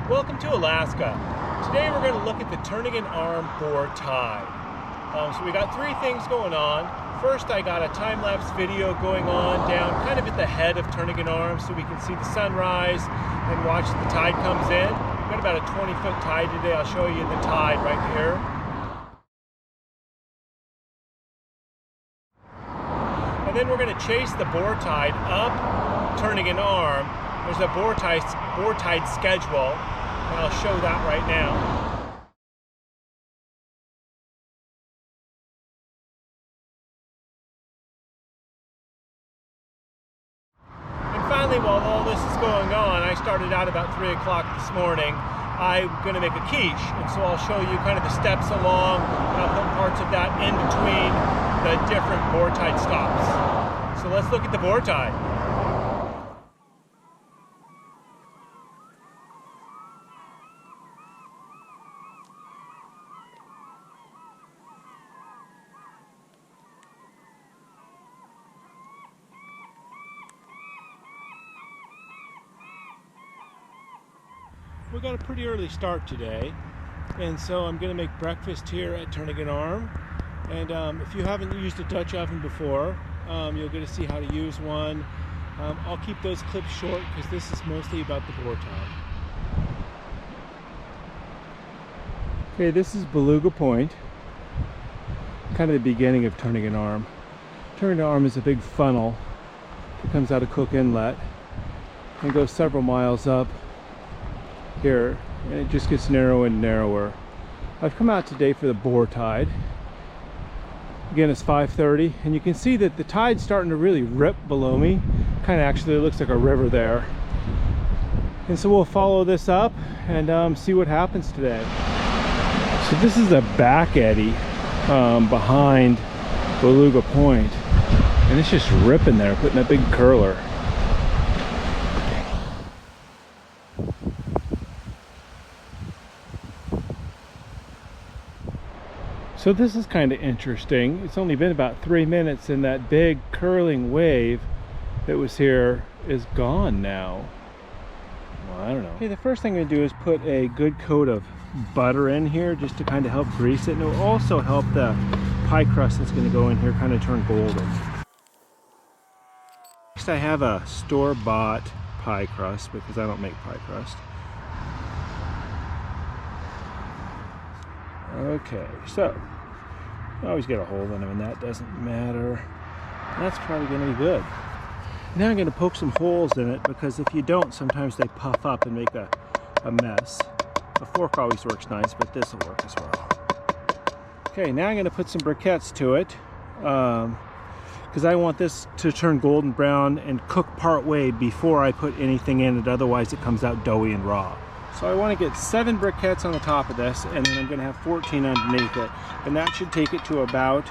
Welcome to Alaska. Today we're going to look at the Turnagain Arm boar tide. So we got three things going on. First, I got a time-lapse video going on down kind of at the head of Turnagain Arm so we can see the sunrise and watch the tide comes in. We've got about a 20-foot tide today. I'll show you the tide right here. And then we're going to chase the boar tide up Turnagain Arm. There's a boar tide schedule, and I'll show that right now. And finally, while all this is going on, I started out about 3 o'clock this morning. I'm going to make a quiche, and so I'll show you kind of the steps along, and I'll put parts of that in between the different boar tide stops. So let's look at the boar tide. We got a pretty early start today, and so I'm going to make breakfast here at Turnagain Arm. And if you haven't used a Dutch oven before, you'll get to see how to use one. I'll keep those clips short because this is mostly about the boar tide. Okay, this is Beluga Point, kind of the beginning of Turnagain Arm. Turnagain Arm is a big funnel that comes out of Cook Inlet and goes several miles up here, and it just gets narrower and narrower. I've come out today for the boar tide. Again, it's 5:30, and you can see that the tide's starting to really rip below me. Kind of actually looks like a river there. And so we'll follow this up and see what happens today. So this is a back eddy behind Beluga Point, and it's just ripping there, putting that big curler. So this is kind of interesting. It's only been about 3 minutes and that big curling wave that was here is gone now. Well, I don't know. Okay, the first thing I'm going to do is put a good coat of butter in here just to kind of help grease it, and it will also help the pie crust that's going to go in here kind of turn golden. Next, I have a store-bought pie crust because I don't make pie crust. Okay, so I always get a hole in them, and that doesn't matter. That's probably going to be good. Now I'm going to poke some holes in it because if you don't, sometimes they puff up and make a mess. A fork always works nice, but this will work as well. Okay, now I'm going to put some briquettes to it because I want this to turn golden brown and cook part way before I put anything in it. Otherwise, it comes out doughy and raw. So I want to get 7 briquettes on the top of this, and then I'm going to have 14 underneath it. And that should take it to about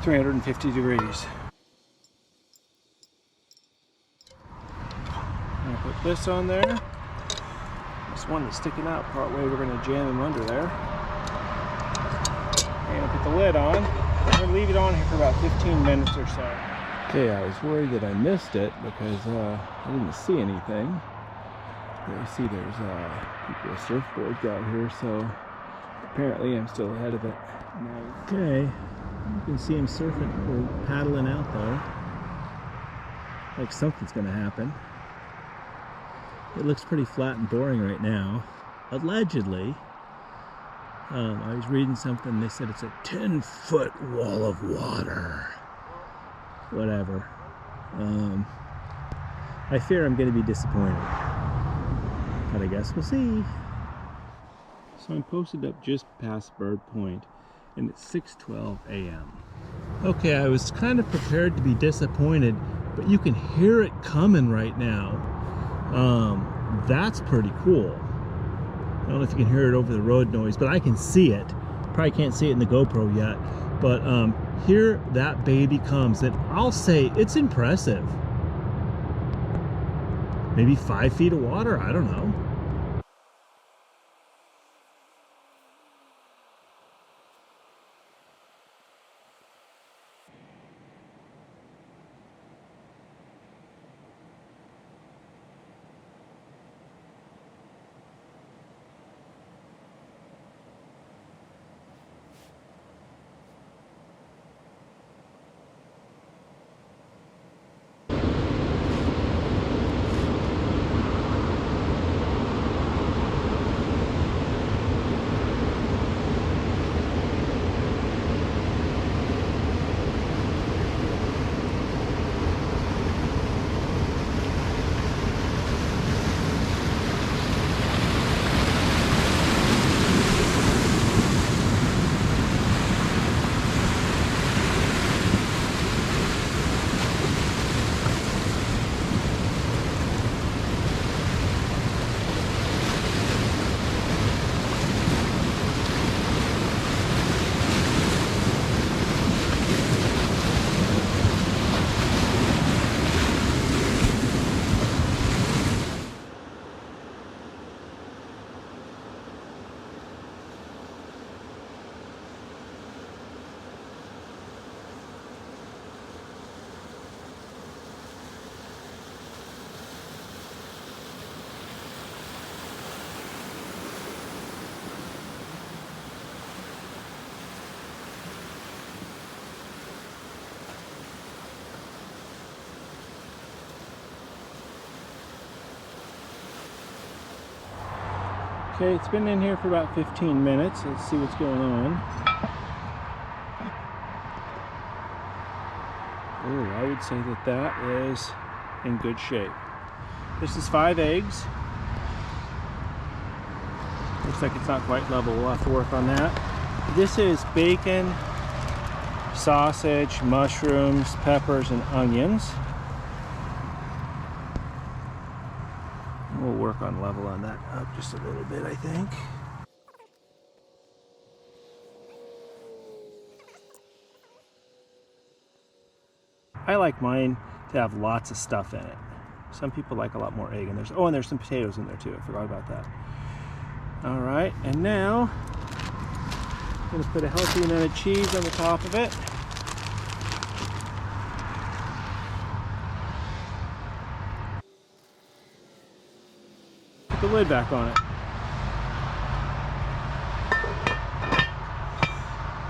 350 degrees. I'm going to put this on there. This one is sticking out part way. We're going to jam them under there. And I'll put the lid on. I'm going to leave it on here for about 15 minutes or so. Okay, I was worried that I missed it because I didn't see anything. I see there's people with surfboards out here, so apparently I'm still ahead of it. Okay, you can see them surfing or paddling out there. Like something's going to happen. It looks pretty flat and boring right now. Allegedly, I was reading something, they said it's a 10-foot wall of water. Whatever. I fear I'm going to be disappointed, but I guess we'll see. So I'm posted up just past Bird Point, and it's 6:12 a.m. Okay, I was kind of prepared to be disappointed, but you can hear it coming right now. That's pretty cool. I don't know if you can hear it over the road noise, but I can see it. Probably can't see it in the GoPro yet, but here that baby comes, and I'll say it's impressive. Maybe 5 feet of water, I don't know. Okay, it's been in here for about 15 minutes. Let's see what's going on. Oh, I would say that that is in good shape. This is 5 eggs. Looks like it's not quite level. We'll have to work on that. This is bacon, sausage, mushrooms, peppers, and onions. We'll work on level on that up just a little bit, I think. I like mine to have lots of stuff in it. Some people like a lot more egg, and there's some potatoes in there too. I forgot about that. All right, and now I'm going to put a healthy amount of cheese on the top of it. Put the lid back on it.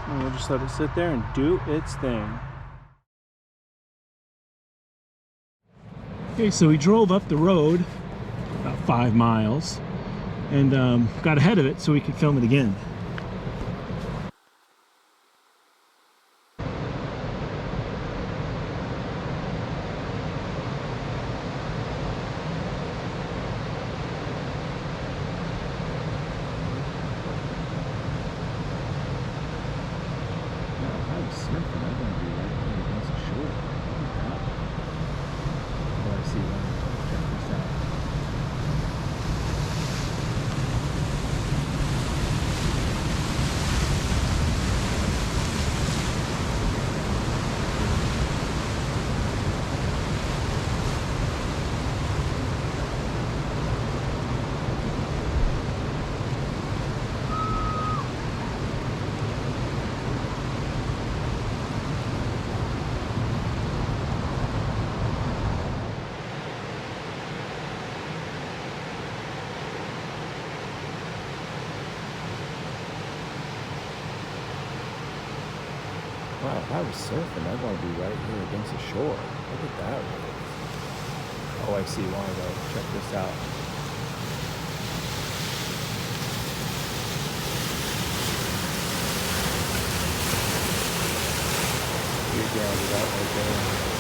And we'll just let it sit there and do its thing. Okay, so we drove up the road about 5 miles and got ahead of it so we could film it again. Wow, if I was surfing, I'd want to be right here against the shore. Look at that wave. Oh, I see why though. Check this out. You grounded out right there.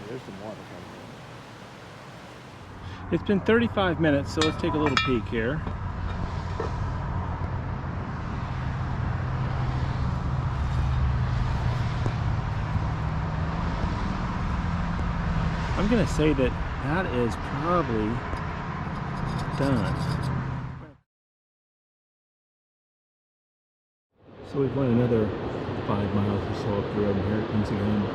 There's some water coming in. It's been 35 minutes, so let's take a little peek here. I'm gonna say that that is probably done. So we've went another 5 miles or so up the road, and here it comes again.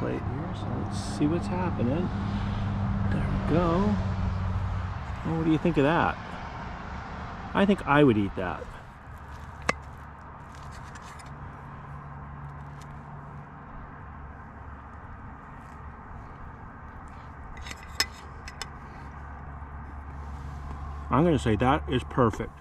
plate here, so let's see what's happening. There we go. Well, what do you think of that? I think I would eat that. I'm going to say that is perfect.